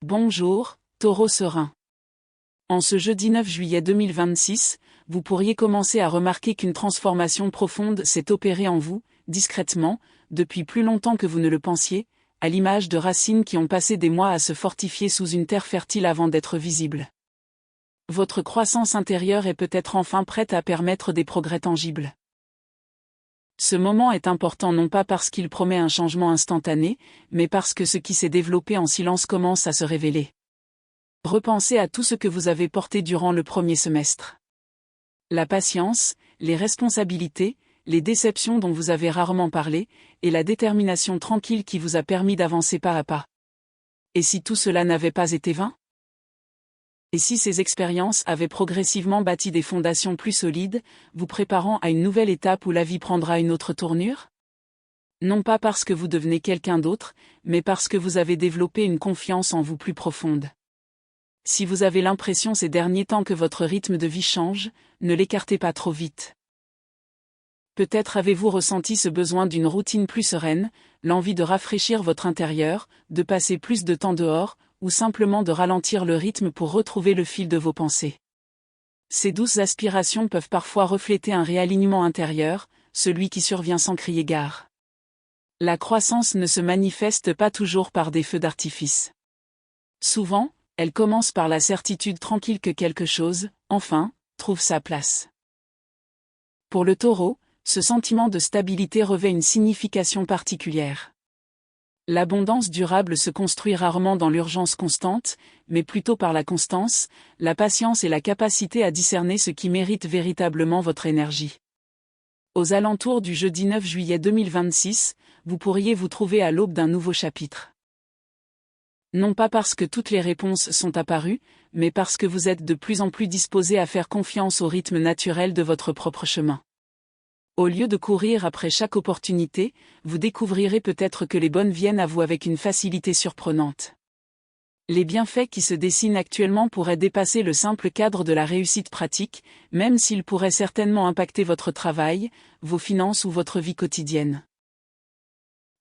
Bonjour, Taureau serein. En ce jeudi 9 juillet 2026, vous pourriez commencer à remarquer qu'une transformation profonde s'est opérée en vous, discrètement, depuis plus longtemps que vous ne le pensiez, à l'image de racines qui ont passé des mois à se fortifier sous une terre fertile avant d'être visibles. Votre croissance intérieure est peut-être enfin prête à permettre des progrès tangibles. Ce moment est important non pas parce qu'il promet un changement instantané, mais parce que ce qui s'est développé en silence commence à se révéler. Repensez à tout ce que vous avez porté durant le premier semestre. La patience, les responsabilités, les déceptions dont vous avez rarement parlé, et la détermination tranquille qui vous a permis d'avancer pas à pas. Et si tout cela n'avait pas été vain ? Et si ces expériences avaient progressivement bâti des fondations plus solides, vous préparant à une nouvelle étape où la vie prendra une autre tournure ? Non pas parce que vous devenez quelqu'un d'autre, mais parce que vous avez développé une confiance en vous plus profonde. Si vous avez l'impression ces derniers temps que votre rythme de vie change, ne l'écartez pas trop vite. Peut-être avez-vous ressenti ce besoin d'une routine plus sereine, l'envie de rafraîchir votre intérieur, de passer plus de temps dehors, ou simplement de ralentir le rythme pour retrouver le fil de vos pensées. Ces douces aspirations peuvent parfois refléter un réalignement intérieur, celui qui survient sans crier gare. La croissance ne se manifeste pas toujours par des feux d'artifice. Souvent, elle commence par la certitude tranquille que quelque chose, enfin, trouve sa place. Pour le Taureau, ce sentiment de stabilité revêt une signification particulière. L'abondance durable se construit rarement dans l'urgence constante, mais plutôt par la constance, la patience et la capacité à discerner ce qui mérite véritablement votre énergie. Aux alentours du jeudi 9 juillet 2026, vous pourriez vous trouver à l'aube d'un nouveau chapitre. Non pas parce que toutes les réponses sont apparues, mais parce que vous êtes de plus en plus disposé à faire confiance au rythme naturel de votre propre chemin. Au lieu de courir après chaque opportunité, vous découvrirez peut-être que les bonnes viennent à vous avec une facilité surprenante. Les bienfaits qui se dessinent actuellement pourraient dépasser le simple cadre de la réussite pratique, même s'ils pourraient certainement impacter votre travail, vos finances ou votre vie quotidienne.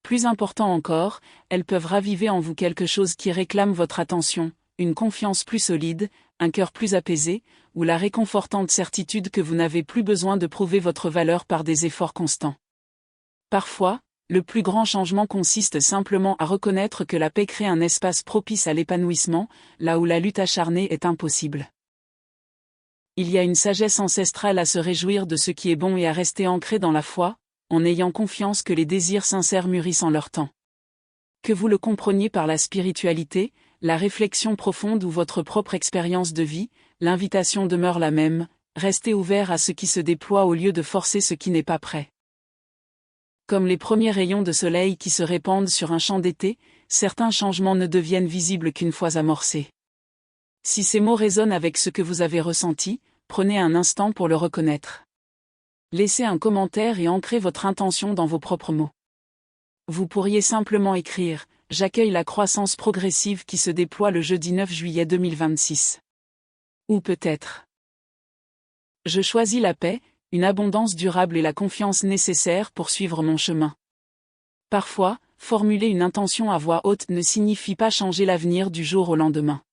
Plus important encore, elles peuvent raviver en vous quelque chose qui réclame votre attention, une confiance plus solide, un cœur plus apaisé, ou la réconfortante certitude que vous n'avez plus besoin de prouver votre valeur par des efforts constants. Parfois, le plus grand changement consiste simplement à reconnaître que la paix crée un espace propice à l'épanouissement, là où la lutte acharnée est impossible. Il y a une sagesse ancestrale à se réjouir de ce qui est bon et à rester ancré dans la foi, en ayant confiance que les désirs sincères mûrissent en leur temps. Que vous le compreniez par la spiritualité, la réflexion profonde ou votre propre expérience de vie, l'invitation demeure la même, restez ouvert à ce qui se déploie au lieu de forcer ce qui n'est pas prêt. Comme les premiers rayons de soleil qui se répandent sur un champ d'été, certains changements ne deviennent visibles qu'une fois amorcés. Si ces mots résonnent avec ce que vous avez ressenti, prenez un instant pour le reconnaître. Laissez un commentaire et ancrez votre intention dans vos propres mots. Vous pourriez simplement écrire « J'accueille la croissance progressive qui se déploie le jeudi 9 juillet 2026 ». Ou peut-être « Je choisis la paix, une abondance durable et la confiance nécessaire pour suivre mon chemin ». Parfois, formuler une intention à voix haute ne signifie pas changer l'avenir du jour au lendemain.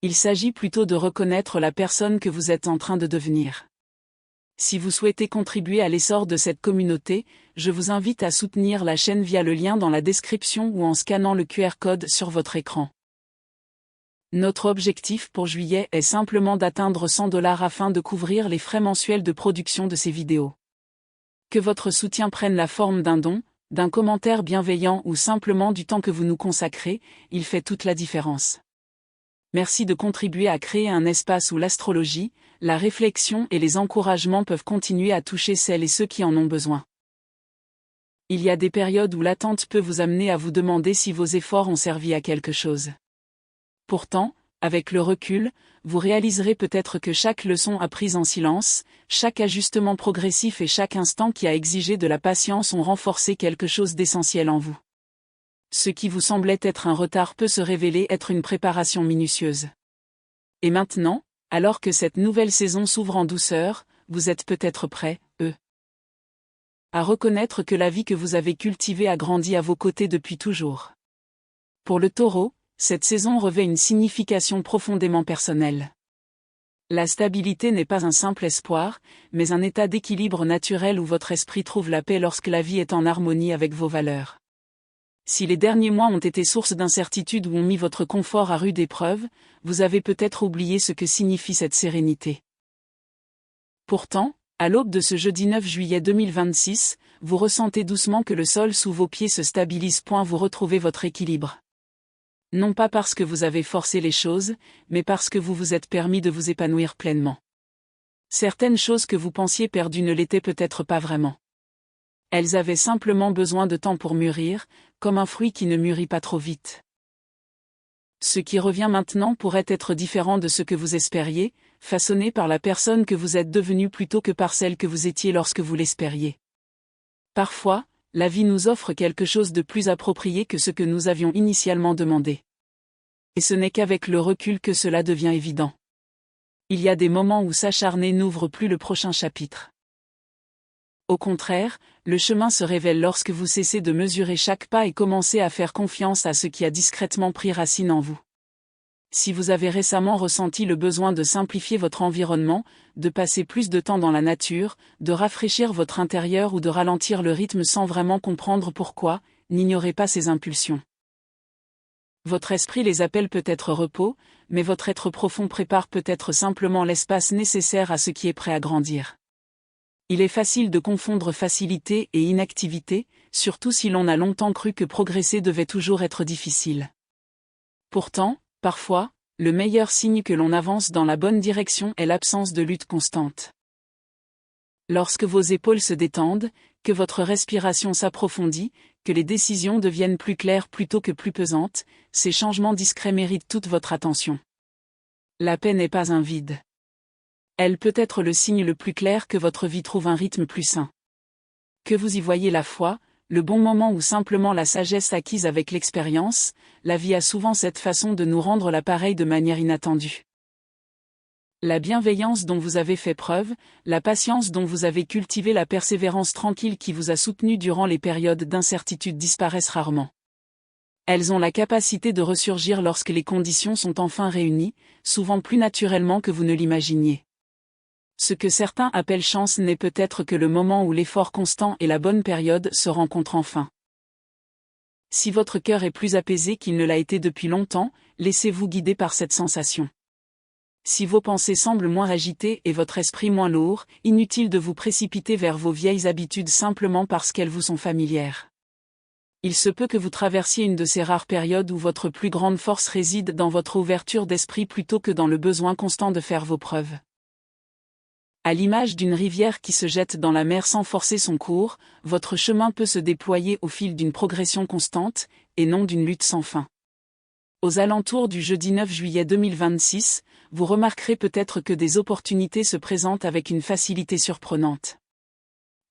Il s'agit plutôt de reconnaître la personne que vous êtes en train de devenir. Si vous souhaitez contribuer à l'essor de cette communauté, je vous invite à soutenir la chaîne via le lien dans la description ou en scannant le QR code sur votre écran. Notre objectif pour juillet est simplement d'atteindre 100 $ afin de couvrir les frais mensuels de production de ces vidéos. Que votre soutien prenne la forme d'un don, d'un commentaire bienveillant ou simplement du temps que vous nous consacrez, il fait toute la différence. Merci de contribuer à créer un espace où l'astrologie, la réflexion et les encouragements peuvent continuer à toucher celles et ceux qui en ont besoin. Il y a des périodes où l'attente peut vous amener à vous demander si vos efforts ont servi à quelque chose. Pourtant, avec le recul, vous réaliserez peut-être que chaque leçon apprise en silence, chaque ajustement progressif et chaque instant qui a exigé de la patience ont renforcé quelque chose d'essentiel en vous. Ce qui vous semblait être un retard peut se révéler être une préparation minutieuse. Et maintenant, alors que cette nouvelle saison s'ouvre en douceur, vous êtes peut-être prêt, à reconnaître que la vie que vous avez cultivée a grandi à vos côtés depuis toujours. Pour le Taureau, cette saison revêt une signification profondément personnelle. La stabilité n'est pas un simple espoir, mais un état d'équilibre naturel où votre esprit trouve la paix lorsque la vie est en harmonie avec vos valeurs. Si les derniers mois ont été source d'incertitude ou ont mis votre confort à rude épreuve, vous avez peut-être oublié ce que signifie cette sérénité. Pourtant, à l'aube de ce jeudi 9 juillet 2026, vous ressentez doucement que le sol sous vos pieds se stabilise. Vous retrouvez votre équilibre. Non pas parce que vous avez forcé les choses, mais parce que vous vous êtes permis de vous épanouir pleinement. Certaines choses que vous pensiez perdues ne l'étaient peut-être pas vraiment. Elles avaient simplement besoin de temps pour mûrir, comme un fruit qui ne mûrit pas trop vite. Ce qui revient maintenant pourrait être différent de ce que vous espériez, façonné par la personne que vous êtes devenue plutôt que par celle que vous étiez lorsque vous l'espériez. Parfois, la vie nous offre quelque chose de plus approprié que ce que nous avions initialement demandé. Et ce n'est qu'avec le recul que cela devient évident. Il y a des moments où s'acharner n'ouvre plus le prochain chapitre. Au contraire, le chemin se révèle lorsque vous cessez de mesurer chaque pas et commencez à faire confiance à ce qui a discrètement pris racine en vous. Si vous avez récemment ressenti le besoin de simplifier votre environnement, de passer plus de temps dans la nature, de rafraîchir votre intérieur ou de ralentir le rythme sans vraiment comprendre pourquoi, n'ignorez pas ces impulsions. Votre esprit les appelle peut-être repos, mais votre être profond prépare peut-être simplement l'espace nécessaire à ce qui est prêt à grandir. Il est facile de confondre facilité et inactivité, surtout si l'on a longtemps cru que progresser devait toujours être difficile. Pourtant, parfois, le meilleur signe que l'on avance dans la bonne direction est l'absence de lutte constante. Lorsque vos épaules se détendent, que votre respiration s'approfondit, que les décisions deviennent plus claires plutôt que plus pesantes, ces changements discrets méritent toute votre attention. La paix n'est pas un vide. Elle peut être le signe le plus clair que votre vie trouve un rythme plus sain. Que vous y voyez la foi, le bon moment ou simplement la sagesse acquise avec l'expérience, la vie a souvent cette façon de nous rendre l'appareil de manière inattendue. La bienveillance dont vous avez fait preuve, la patience dont vous avez cultivé, la persévérance tranquille qui vous a soutenu durant les périodes d'incertitude disparaissent rarement. Elles ont la capacité de ressurgir lorsque les conditions sont enfin réunies, souvent plus naturellement que vous ne l'imaginiez. Ce que certains appellent chance n'est peut-être que le moment où l'effort constant et la bonne période se rencontrent enfin. Si votre cœur est plus apaisé qu'il ne l'a été depuis longtemps, laissez-vous guider par cette sensation. Si vos pensées semblent moins agitées et votre esprit moins lourd, inutile de vous précipiter vers vos vieilles habitudes simplement parce qu'elles vous sont familières. Il se peut que vous traversiez une de ces rares périodes où votre plus grande force réside dans votre ouverture d'esprit plutôt que dans le besoin constant de faire vos preuves. À l'image d'une rivière qui se jette dans la mer sans forcer son cours, votre chemin peut se déployer au fil d'une progression constante, et non d'une lutte sans fin. Aux alentours du jeudi 9 juillet 2026, vous remarquerez peut-être que des opportunités se présentent avec une facilité surprenante.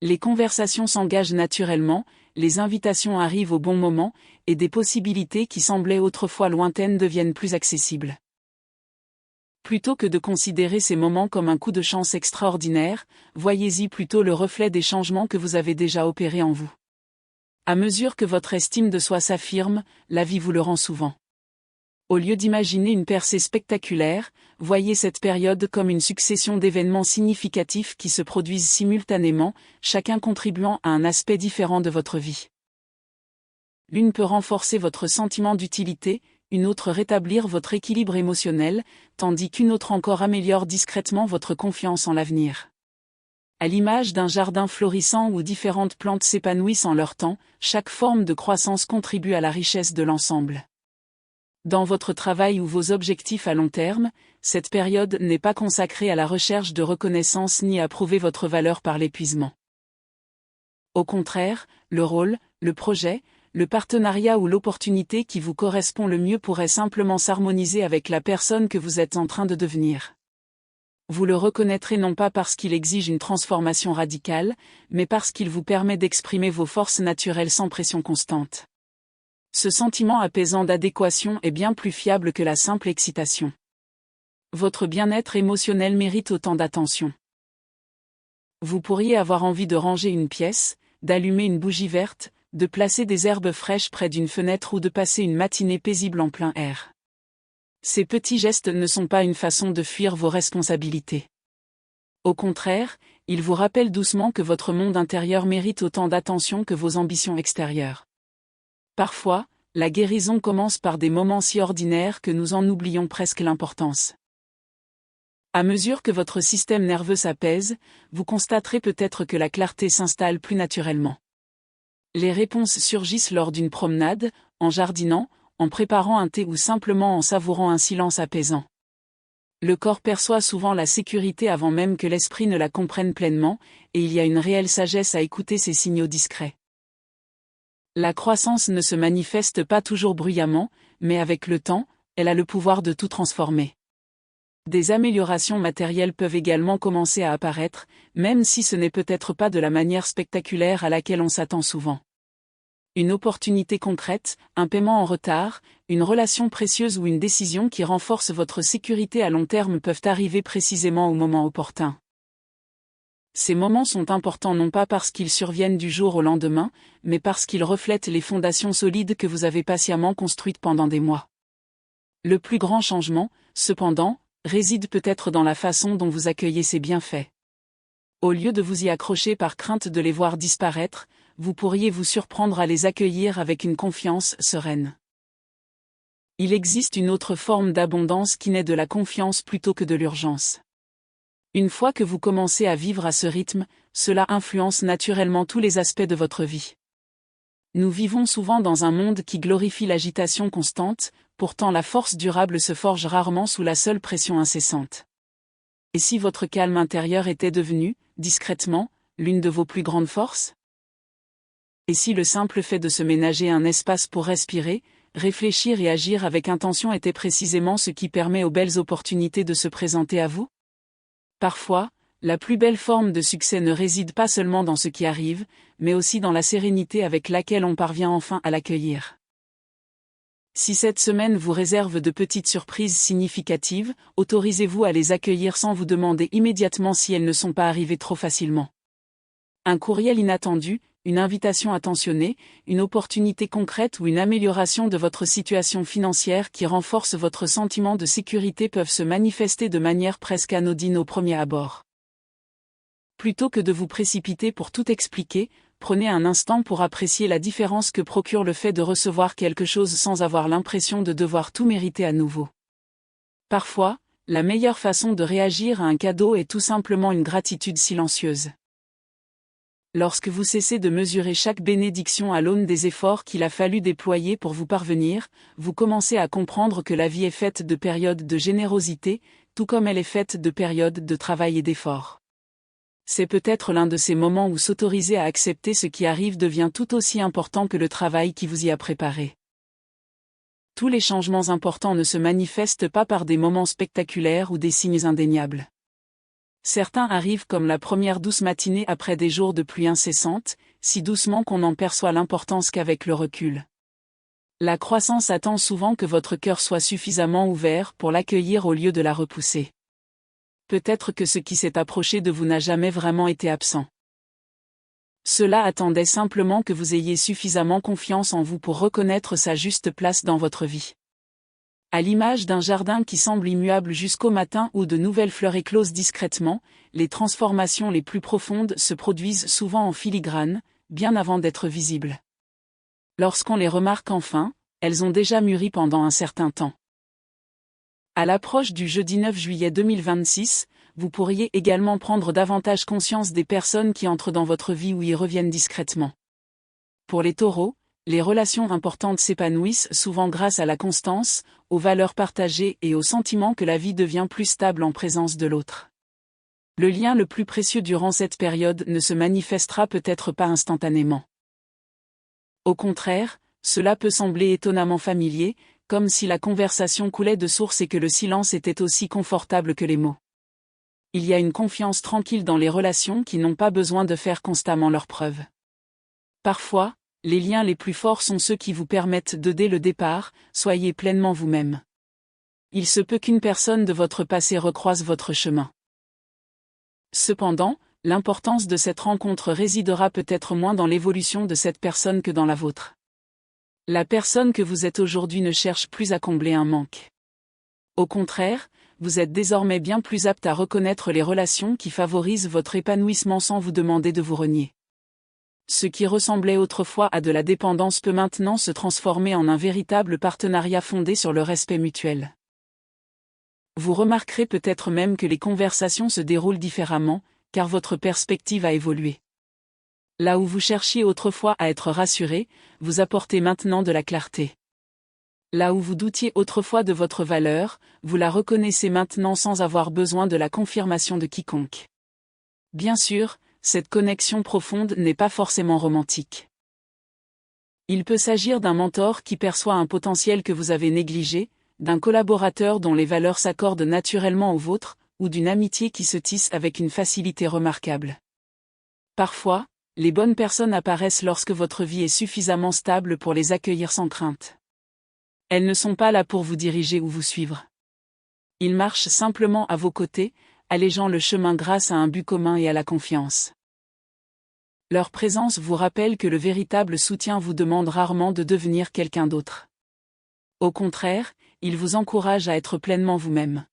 Les conversations s'engagent naturellement, les invitations arrivent au bon moment, et des possibilités qui semblaient autrefois lointaines deviennent plus accessibles. Plutôt que de considérer ces moments comme un coup de chance extraordinaire, voyez-y plutôt le reflet des changements que vous avez déjà opérés en vous. À mesure que votre estime de soi s'affirme, la vie vous le rend souvent. Au lieu d'imaginer une percée spectaculaire, voyez cette période comme une succession d'événements significatifs qui se produisent simultanément, chacun contribuant à un aspect différent de votre vie. L'une peut renforcer votre sentiment d'utilité, une autre rétablir votre équilibre émotionnel, tandis qu'une autre encore améliore discrètement votre confiance en l'avenir. À l'image d'un jardin florissant où différentes plantes s'épanouissent en leur temps, chaque forme de croissance contribue à la richesse de l'ensemble. Dans votre travail ou vos objectifs à long terme, cette période n'est pas consacrée à la recherche de reconnaissance ni à prouver votre valeur par l'épuisement. Au contraire, le rôle, le projet, le partenariat ou l'opportunité qui vous correspond le mieux pourrait simplement s'harmoniser avec la personne que vous êtes en train de devenir. Vous le reconnaîtrez non pas parce qu'il exige une transformation radicale, mais parce qu'il vous permet d'exprimer vos forces naturelles sans pression constante. Ce sentiment apaisant d'adéquation est bien plus fiable que la simple excitation. Votre bien-être émotionnel mérite autant d'attention. Vous pourriez avoir envie de ranger une pièce, d'allumer une bougie verte, de placer des herbes fraîches près d'une fenêtre ou de passer une matinée paisible en plein air. Ces petits gestes ne sont pas une façon de fuir vos responsabilités. Au contraire, ils vous rappellent doucement que votre monde intérieur mérite autant d'attention que vos ambitions extérieures. Parfois, la guérison commence par des moments si ordinaires que nous en oublions presque l'importance. À mesure que votre système nerveux s'apaise, vous constaterez peut-être que la clarté s'installe plus naturellement. Les réponses surgissent lors d'une promenade, en jardinant, en préparant un thé ou simplement en savourant un silence apaisant. Le corps perçoit souvent la sécurité avant même que l'esprit ne la comprenne pleinement, et il y a une réelle sagesse à écouter ces signaux discrets. La croissance ne se manifeste pas toujours bruyamment, mais avec le temps, elle a le pouvoir de tout transformer. Des améliorations matérielles peuvent également commencer à apparaître, même si ce n'est peut-être pas de la manière spectaculaire à laquelle on s'attend souvent. Une opportunité concrète, un paiement en retard, une relation précieuse ou une décision qui renforce votre sécurité à long terme peuvent arriver précisément au moment opportun. Ces moments sont importants non pas parce qu'ils surviennent du jour au lendemain, mais parce qu'ils reflètent les fondations solides que vous avez patiemment construites pendant des mois. Le plus grand changement, cependant, réside peut-être dans la façon dont vous accueillez ces bienfaits. Au lieu de vous y accrocher par crainte de les voir disparaître, vous pourriez vous surprendre à les accueillir avec une confiance sereine. Il existe une autre forme d'abondance qui naît de la confiance plutôt que de l'urgence. Une fois que vous commencez à vivre à ce rythme, cela influence naturellement tous les aspects de votre vie. Nous vivons souvent dans un monde qui glorifie l'agitation constante, pourtant la force durable se forge rarement sous la seule pression incessante. Et si votre calme intérieur était devenu, discrètement, l'une de vos plus grandes forces ? Et si le simple fait de se ménager un espace pour respirer, réfléchir et agir avec intention était précisément ce qui permet aux belles opportunités de se présenter à vous ? Parfois, la plus belle forme de succès ne réside pas seulement dans ce qui arrive, mais aussi dans la sérénité avec laquelle on parvient enfin à l'accueillir. Si cette semaine vous réserve de petites surprises significatives, autorisez-vous à les accueillir sans vous demander immédiatement si elles ne sont pas arrivées trop facilement. Un courriel inattendu, une invitation attentionnée, une opportunité concrète ou une amélioration de votre situation financière qui renforce votre sentiment de sécurité peuvent se manifester de manière presque anodine au premier abord. Plutôt que de vous précipiter pour tout expliquer, prenez un instant pour apprécier la différence que procure le fait de recevoir quelque chose sans avoir l'impression de devoir tout mériter à nouveau. Parfois, la meilleure façon de réagir à un cadeau est tout simplement une gratitude silencieuse. Lorsque vous cessez de mesurer chaque bénédiction à l'aune des efforts qu'il a fallu déployer pour vous parvenir, vous commencez à comprendre que la vie est faite de périodes de générosité, tout comme elle est faite de périodes de travail et d'effort. C'est peut-être l'un de ces moments où s'autoriser à accepter ce qui arrive devient tout aussi important que le travail qui vous y a préparé. Tous les changements importants ne se manifestent pas par des moments spectaculaires ou des signes indéniables. Certains arrivent comme la première douce matinée après des jours de pluie incessante, si doucement qu'on n'en perçoit l'importance qu'avec le recul. La croissance attend souvent que votre cœur soit suffisamment ouvert pour l'accueillir au lieu de la repousser. Peut-être que ce qui s'est approché de vous n'a jamais vraiment été absent. Cela attendait simplement que vous ayez suffisamment confiance en vous pour reconnaître sa juste place dans votre vie. À l'image d'un jardin qui semble immuable jusqu'au matin où de nouvelles fleurs éclosent discrètement, les transformations les plus profondes se produisent souvent en filigrane, bien avant d'être visibles. Lorsqu'on les remarque enfin, elles ont déjà mûri pendant un certain temps. À l'approche du jeudi 9 juillet 2026, vous pourriez également prendre davantage conscience des personnes qui entrent dans votre vie ou y reviennent discrètement. Pour les taureaux, les relations importantes s'épanouissent souvent grâce à la constance, aux valeurs partagées et au sentiment que la vie devient plus stable en présence de l'autre. Le lien le plus précieux durant cette période ne se manifestera peut-être pas instantanément. Au contraire, cela peut sembler étonnamment familier, comme si la conversation coulait de source et que le silence était aussi confortable que les mots. Il y a une confiance tranquille dans les relations qui n'ont pas besoin de faire constamment leurs preuves. Parfois, les liens les plus forts sont ceux qui vous permettent de dès le départ, soyez pleinement vous-même. Il se peut qu'une personne de votre passé recroise votre chemin. Cependant, l'importance de cette rencontre résidera peut-être moins dans l'évolution de cette personne que dans la vôtre. La personne que vous êtes aujourd'hui ne cherche plus à combler un manque. Au contraire, vous êtes désormais bien plus apte à reconnaître les relations qui favorisent votre épanouissement sans vous demander de vous renier. Ce qui ressemblait autrefois à de la dépendance peut maintenant se transformer en un véritable partenariat fondé sur le respect mutuel. Vous remarquerez peut-être même que les conversations se déroulent différemment, car votre perspective a évolué. Là où vous cherchiez autrefois à être rassuré, vous apportez maintenant de la clarté. Là où vous doutiez autrefois de votre valeur, vous la reconnaissez maintenant sans avoir besoin de la confirmation de quiconque. Bien sûr, cette connexion profonde n'est pas forcément romantique. Il peut s'agir d'un mentor qui perçoit un potentiel que vous avez négligé, d'un collaborateur dont les valeurs s'accordent naturellement aux vôtres, ou d'une amitié qui se tisse avec une facilité remarquable. Parfois, les bonnes personnes apparaissent lorsque votre vie est suffisamment stable pour les accueillir sans crainte. Elles ne sont pas là pour vous diriger ou vous suivre. Ils marchent simplement à vos côtés, allégeant le chemin grâce à un but commun et à la confiance. Leur présence vous rappelle que le véritable soutien vous demande rarement de devenir quelqu'un d'autre. Au contraire, ils vous encouragent à être pleinement vous-même.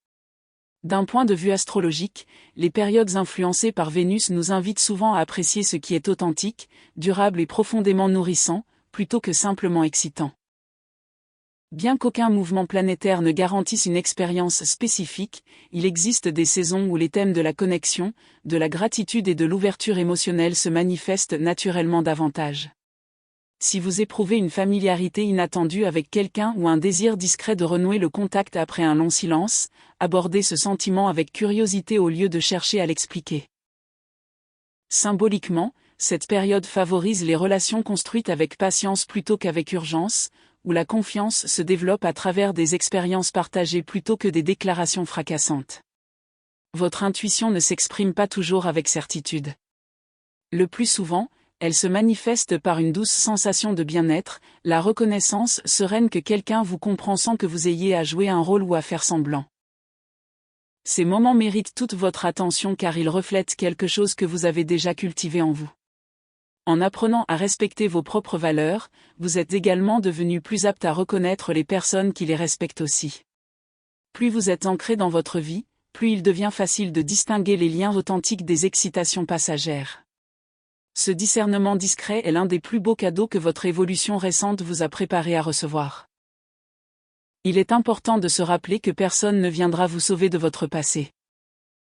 D'un point de vue astrologique, les périodes influencées par Vénus nous invitent souvent à apprécier ce qui est authentique, durable et profondément nourrissant, plutôt que simplement excitant. Bien qu'aucun mouvement planétaire ne garantisse une expérience spécifique, il existe des saisons où les thèmes de la connexion, de la gratitude et de l'ouverture émotionnelle se manifestent naturellement davantage. Si vous éprouvez une familiarité inattendue avec quelqu'un ou un désir discret de renouer le contact après un long silence, abordez ce sentiment avec curiosité au lieu de chercher à l'expliquer. Symboliquement, cette période favorise les relations construites avec patience plutôt qu'avec urgence, où la confiance se développe à travers des expériences partagées plutôt que des déclarations fracassantes. Votre intuition ne s'exprime pas toujours avec certitude. Le plus souvent, elle se manifeste par une douce sensation de bien-être, la reconnaissance sereine que quelqu'un vous comprend sans que vous ayez à jouer un rôle ou à faire semblant. Ces moments méritent toute votre attention car ils reflètent quelque chose que vous avez déjà cultivé en vous. En apprenant à respecter vos propres valeurs, vous êtes également devenu plus apte à reconnaître les personnes qui les respectent aussi. Plus vous êtes ancré dans votre vie, plus il devient facile de distinguer les liens authentiques des excitations passagères. Ce discernement discret est l'un des plus beaux cadeaux que votre évolution récente vous a préparé à recevoir. Il est important de se rappeler que personne ne viendra vous sauver de votre passé.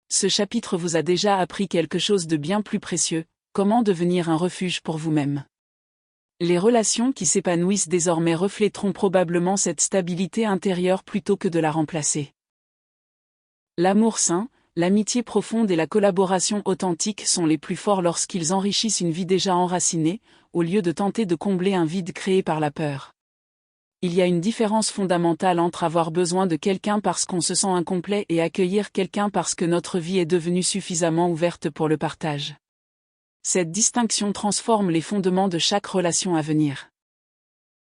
Ce chapitre vous a déjà appris quelque chose de bien plus précieux. Comment devenir un refuge pour vous-même. Les relations qui s'épanouissent désormais reflèteront probablement cette stabilité intérieure plutôt que de la remplacer. L'amour sain, l'amitié profonde et la collaboration authentique sont les plus forts lorsqu'ils enrichissent une vie déjà enracinée, au lieu de tenter de combler un vide créé par la peur. Il y a une différence fondamentale entre avoir besoin de quelqu'un parce qu'on se sent incomplet et accueillir quelqu'un parce que notre vie est devenue suffisamment ouverte pour le partage. Cette distinction transforme les fondements de chaque relation à venir.